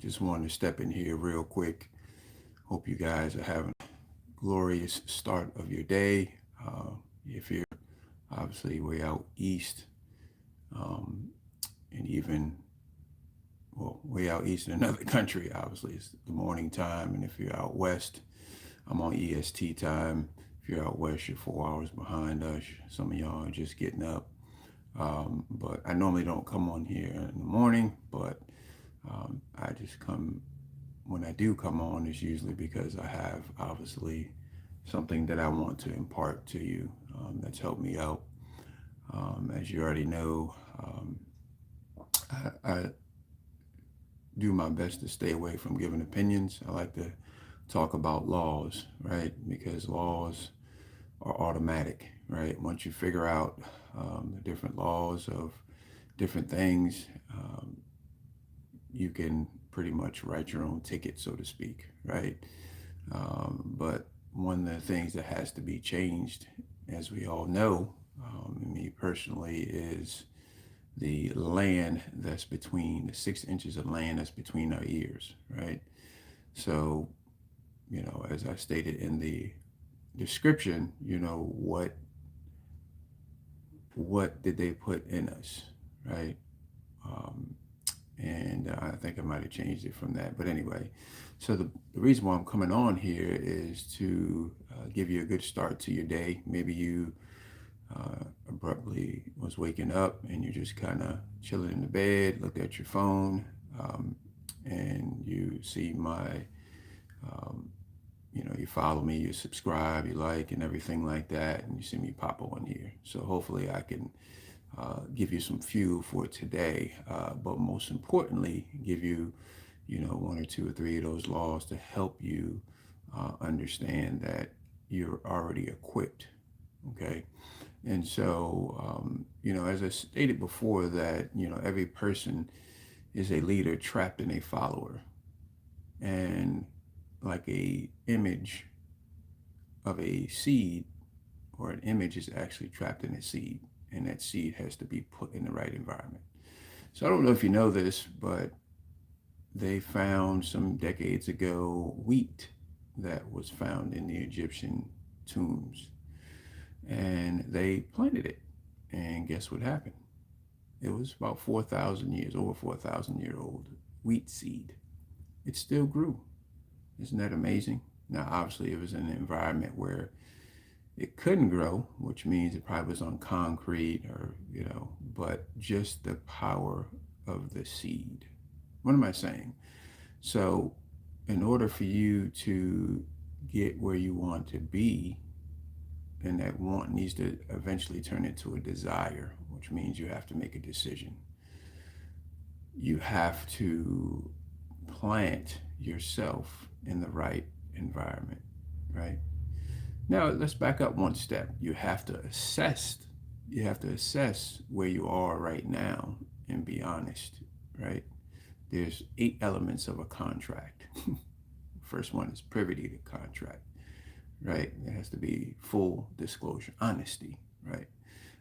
Just wanted to step in here real quick. Hope you guys are having a glorious start of your day. If you're obviously way out east, um, and even, well, way out east in another country, obviously it's the morning time. And if you're out west, I'm on EST time. If you're out west, you're 4 hours behind us. Some of y'all are just getting up. But I normally don't come on here in the morning, but I just come when I do come on, it's usually because I have obviously something that I want to impart to you that's helped me out. As you already know, I do my best to stay away from giving opinions. I like to talk about laws, right? Because laws are automatic, right? Once you figure out the different laws of different things, you can pretty much write your own ticket, so to speak, right? But one of the things that has to be changed, as we all know, me personally, is the land that's between the 6 inches of land that's between our ears, right? So, as I stated in the description, what did they put in us, right? Um, and I think I might have changed it from that. But anyway, so the reason why I'm coming on here is to give you a good start to your day. Maybe you abruptly was waking up and you're just kind of chilling in the bed, looked at your phone, and you see um, you follow me, you subscribe, you like, and everything like that, and you see me pop on here. So hopefully I can give you some fuel for today, but most importantly, give you, one or two or three of those laws to help you understand that you're already equipped. Okay. And so, as I stated before, that, every person is a leader trapped in a follower. And like a image of a seed, or an image is actually trapped in a seed, and that seed has to be put in the right environment. So I don't know if you know this, but they found some decades ago wheat that was found in the Egyptian tombs, and they planted it. And guess what happened? It was about 4,000 years, over 4,000-year old wheat seed. It still grew. Isn't that amazing? Now, obviously, it was in an environment where it couldn't grow, which means it probably was on concrete, or, but just the power of the seed. What am I saying? So, in order for you to get where you want to be, then that want needs to eventually turn into a desire, which means you have to make a decision. You have to plant yourself in the right environment, right? Now, let's back up one step. You have to assess where you are right now and be honest, right? There's 8 elements of a contract. First one is privity to contract, right? It has to be full disclosure, honesty, right?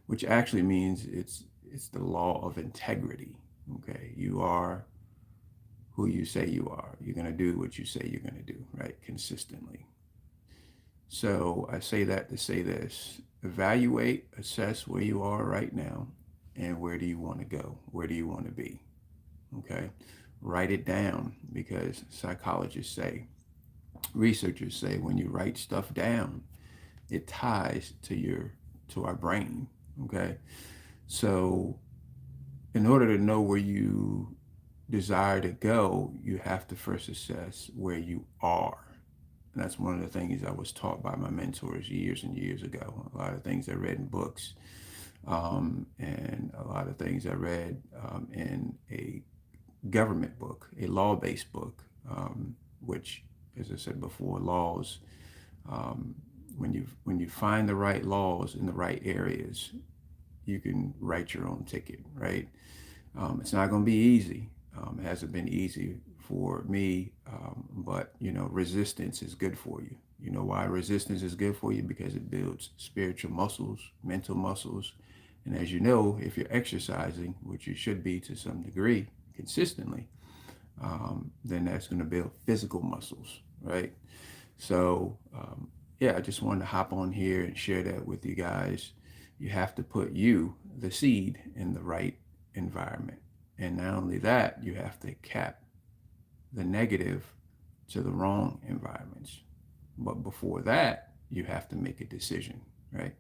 Which actually means it's the law of integrity. Okay, you are who you say you are. You're going to do what you say you're going to do, right? Consistently. So I say that to say this: evaluate, assess where you are right now, and where do you want to go? Where do you want to be? Okay. Write it down, because psychologists say, researchers say, when you write stuff down, it ties to our brain. Okay. So in order to know where you desire to go, you have to first assess where you are. And that's one of the things I was taught by my mentors years and years ago. A lot of things I read in books, and a lot of things I read in a government book, a law-based book, which, as I said before, laws. Um, when you find the right laws in the right areas, you can write your own ticket, right? It's not going to be easy. It hasn't been easy for me, but resistance is good for you. You know why resistance is good for you? Because it builds spiritual muscles, mental muscles, and as you know, if you're exercising, which you should be to some degree, consistently, then that's going to build physical muscles, right? So, yeah, I just wanted to hop on here and share that with you guys. You have to put you, the seed, in the right environment. And not only that, you have to cap the negative to the wrong environments. But before that, you have to make a decision, right?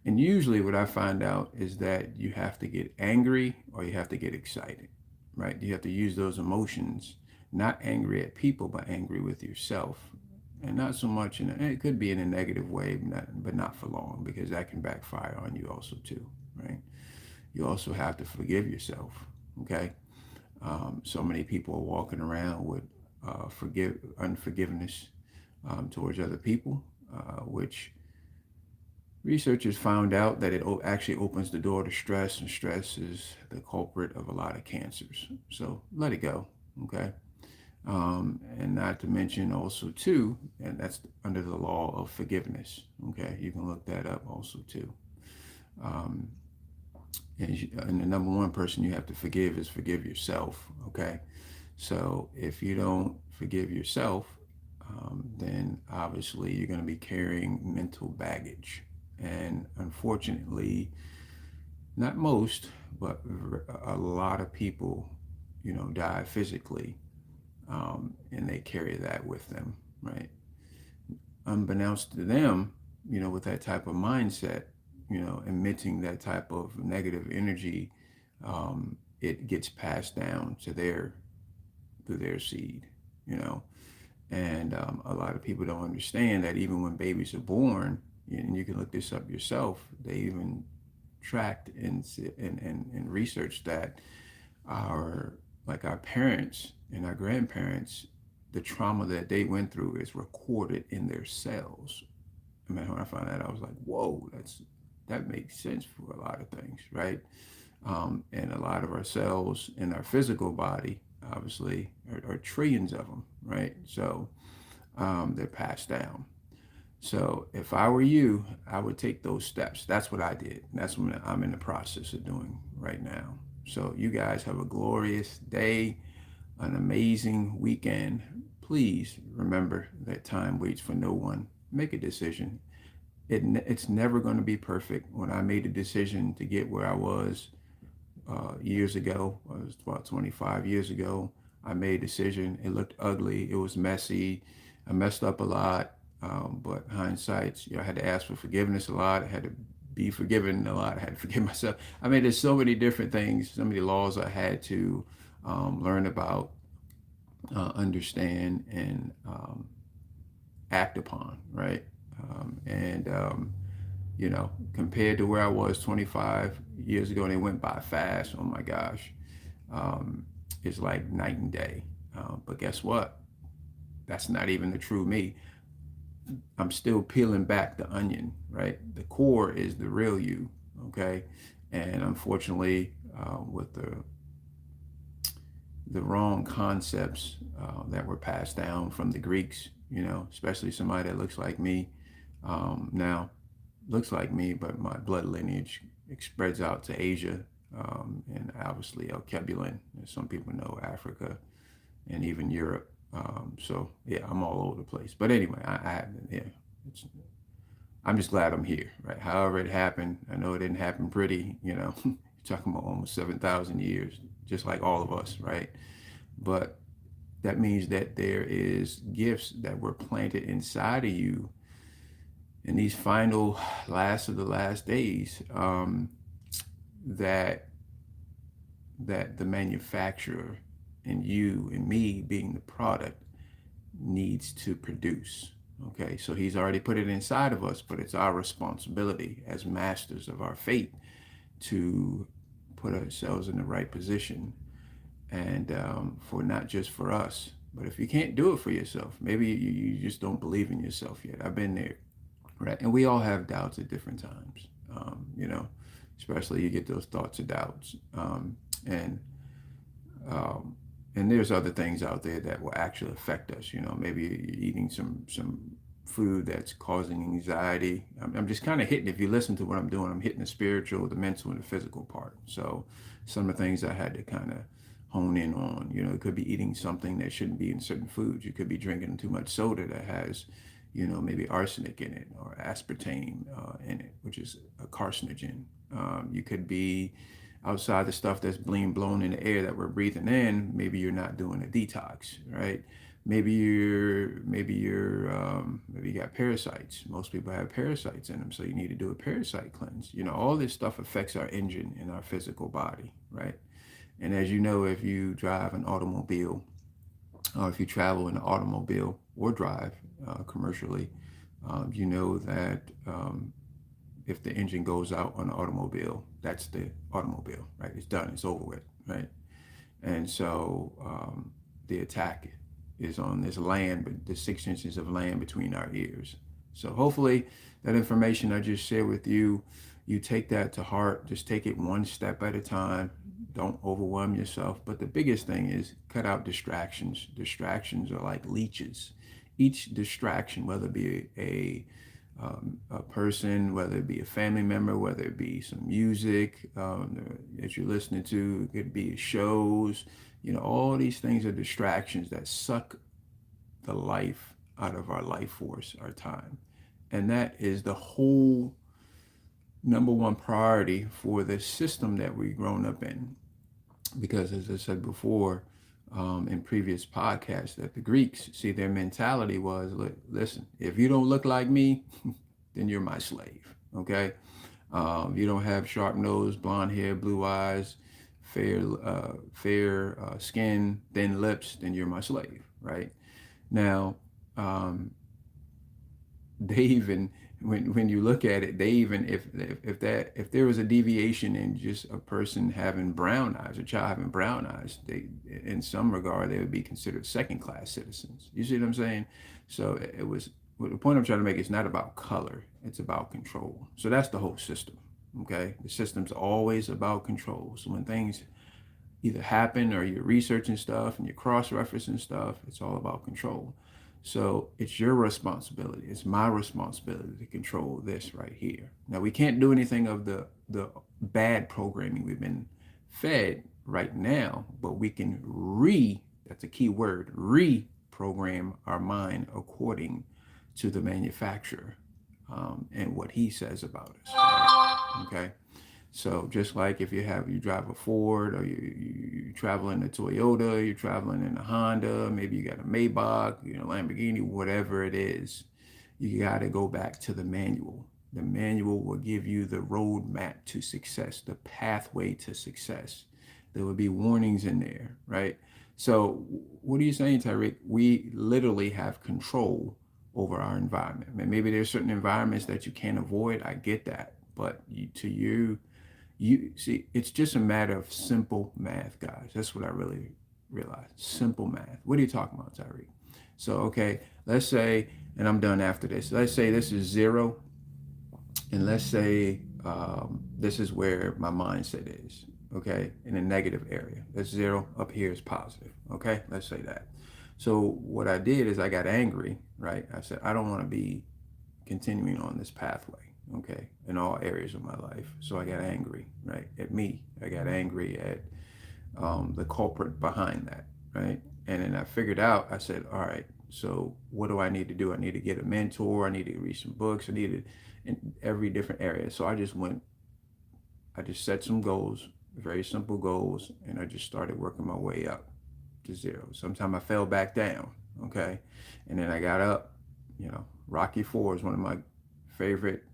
And usually what I find out is that you have to get angry or you have to get excited, right? You have to use those emotions, not angry at people, but angry with yourself. And not so much it could be in a negative way, but not for long, because that can backfire on you also too, right? You also have to forgive yourself, okay? So many people are walking around with unforgiveness towards other people, which researchers found out that it actually opens the door to stress, and stress is the culprit of a lot of cancers. So let it go, okay? And not to mention also too, and that's under the law of forgiveness, okay? You can look that up also too. Um, and the number one person you have to forgive is forgive yourself, okay? So if you don't forgive yourself, then obviously you're going to be carrying mental baggage. And unfortunately, not most, but a lot of people, die physically, and they carry that with them, right? Unbeknownst to them, with that type of mindset, emitting that type of negative energy, it gets passed down to their seed, you know. And a lot of people don't understand that even when babies are born, and you can look this up yourself, they even tracked and researched that our parents and our grandparents, the trauma that they went through is recorded in their cells. I mean, when I found that, I was like, whoa, that makes sense for a lot of things, right? And a lot of our cells in our physical body, obviously, are trillions of them, right? So they're passed down. So if I were you, I would take those steps. That's what I did. That's what I'm in the process of doing right now. So you guys have a glorious day, an amazing weekend. Please remember that time waits for no one. Make a decision. It's never going to be perfect. When I made a decision to get where I was years ago, it was about 25 years ago, I made a decision. It looked ugly. It was messy. I messed up a lot. But hindsight, I had to ask for forgiveness a lot. I had to be forgiven a lot. I had to forgive myself. I mean, there's so many different things, so many laws I had to learn about, understand, and act upon, right? And compared to where I was 25 years ago, and it went by fast. Oh my gosh, it's like night and day. But guess what? That's not even the true me. I'm still peeling back the onion, right? The core is the real you, okay? And unfortunately, with the wrong concepts that were passed down from the Greeks, especially somebody that looks like me, now looks like me, but my blood lineage spreads out to Asia, and obviously El Kebulin, as some people know, Africa, and even Europe. So yeah, I'm all over the place. But anyway, I'm just glad I'm here, right? However it happened, I know it didn't happen pretty, you're talking about almost 7,000 years, just like all of us, right? But that means that there is gifts that were planted inside of you in these final last of the last days, that the manufacturer and you and me being the product needs to produce. Okay, so he's already put it inside of us, but it's our responsibility as masters of our fate to put ourselves in the right position, and for not just for us, but if you can't do it for yourself, maybe you just don't believe in yourself yet. I've been there, right? And we all have doubts at different times, especially you get those thoughts of doubts, and um, and there's other things out there that will actually affect us. Maybe you're eating some food that's causing anxiety. I'm just kind of hitting. If you listen to what I'm doing, I'm hitting the spiritual, the mental, and the physical part. So some of the things I had to kind of hone in on. You know, it could be eating something that shouldn't be in certain foods. You could be drinking too much soda that has, you know, maybe arsenic in it or aspartame in it, which is a carcinogen. You could be outside the stuff that's being blown in the air that we're breathing in. Maybe you're not doing a detox, right? Maybe you got parasites. Most people have parasites in them, so you need to do a parasite cleanse. You know, all this stuff affects our engine in our physical body, right? And as you know, if you drive an automobile, or if you travel in an automobile or drive commercially, you know that if the engine goes out on an automobile, that's the automobile, right? It's done, it's over with, right? And so the attack is on this land, but the 6 inches of land between our ears. So hopefully that information I just shared with you, you take that to heart. Just take it one step at a time. Don't overwhelm yourself. But the biggest thing is cut out distractions. Distractions are like leeches. Each distraction, whether it be a person, whether it be a family member, whether it be some music that you're listening to, it could be shows, you know, all these things are distractions that suck the life out of our life force, our time. And that is the whole number one priority for the system that we've grown up in. Because as I said before, in previous podcasts, that the Greeks, see, their mentality was, listen, if you don't look like me, then you're my slave. Okay. You don't have sharp nose, blonde hair, blue eyes, fair skin, thin lips, then you're my slave. Right. Now, they even, when you look at it, they even, if there was a deviation in just a person having brown eyes, a child having brown eyes, they, in some regard, they would be considered second class citizens. You see what I'm saying? So it was, well, the point I'm trying to make is not about color, it's about control. So that's the whole system. Okay, the system's always about control. So when things either happen or you're researching stuff and you're cross-referencing stuff, it's all about control. So it's your responsibility. It's my responsibility to control this right here. Now, we can't do anything of the bad programming we've been fed right now, but we can that's a key word, reprogram our mind according to the manufacturer and what he says about us. Right? Okay. So just like if you drive a Ford, or you travel in a Toyota, you're traveling in a Honda, maybe you got a Maybach, you know, Lamborghini, whatever it is, you got to go back to the manual. The manual will give you the roadmap to success, the pathway to success. There will be warnings in there, right? So what are you saying, Tyreek? We literally have control over our environment. I mean, maybe there's certain environments that you can't avoid. I get that. But you see, it's just a matter of simple math, guys. That's what I really realized. Simple math. What are you talking about, Tyreek? So, okay, let's say, and I'm done after this. Let's say this is 0, and let's say this is where my mindset is, okay, in a negative area. That's 0, up here is positive, okay? Let's say that. So what I did is I got angry, right? I said, I don't want to be continuing on this pathway, okay, in all areas of my life. So I got angry, right, at me. I got angry at the culprit behind that, right? And then I figured out, I said, all right, so what do I need to do? I need to get a mentor. I need to read some books. I needed in every different area. So I just set some goals, very simple goals, and I just started working my way up to 0. Sometimes I fell back down, okay? And then I got up. You know, Rocky 4 is one of my favorite,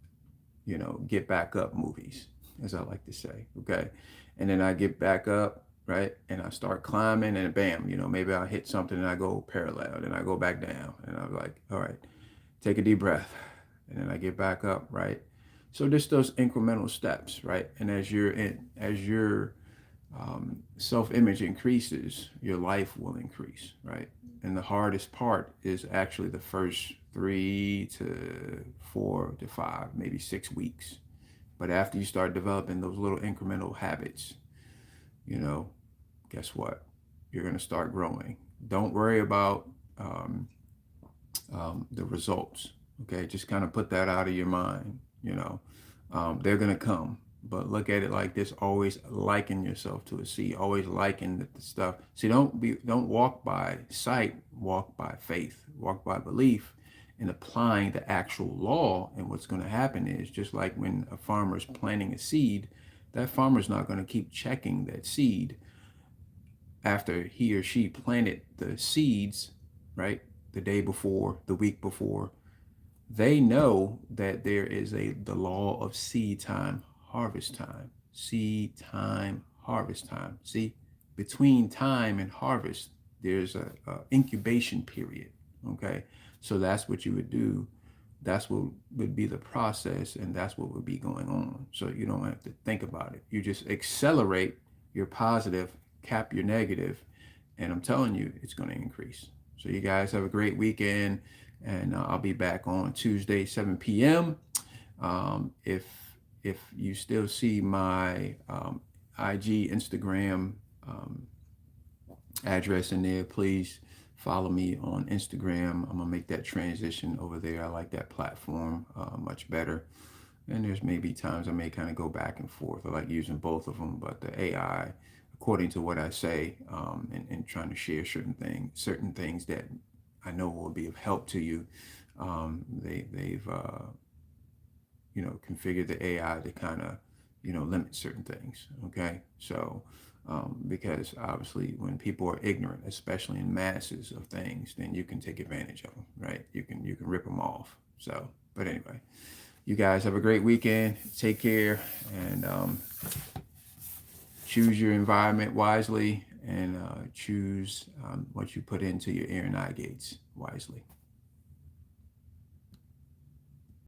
you know, get back up movies, as I like to say, okay? And then I get back up, right? And I start climbing, and bam, you know, maybe I'll hit something and I go parallel, and I go back down, and I'm like, all right, take a deep breath. And then I get back up, right? So just those incremental steps, right? And as your self-image increases, your life will increase, right? And the hardest part is actually the first 3 to 4 to 5, maybe 6 weeks. But after you start developing those little incremental habits, you know, guess what? You're going to start growing. Don't worry about the results. Okay, just kind of put that out of your mind. You know, they're going to come. but look at it like this: always liken yourself to a seed. Always liken the stuff. See, don't walk by sight. Walk by faith. Walk by belief, and applying the actual law. And what's going to happen is, just like when a farmer is planting a seed, that farmer's not going to keep checking that seed after he or she planted the seeds, right? The day before, the week before. They know that there is the law of seed time, harvest time. Seed time, harvest time. See, between time and harvest, there's a incubation period. Okay, so that's what you would do. That's what would be the process, and that's what would be going on. So you don't have to think about it. You just accelerate your positive, cap your negative, and I'm telling you, it's going to increase. So you guys have a great weekend, and I'll be back on Tuesday, 7 p.m. If you still see my IG, Instagram address in there, please follow me on Instagram. I'm gonna make that transition over there. I like that platform much better. And there's maybe times I may kind of go back and forth. I like using both of them, but the AI, according to what I say, and trying to share certain things that I know will be of help to you. They've configured the AI to kind of limit certain things. Okay, so because obviously when people are ignorant, especially in masses of things, then you can take advantage of them, right? You can rip them off. So, but anyway, you guys have a great weekend. Take care, and choose your environment wisely, and choose what you put into your ear and eye gates wisely.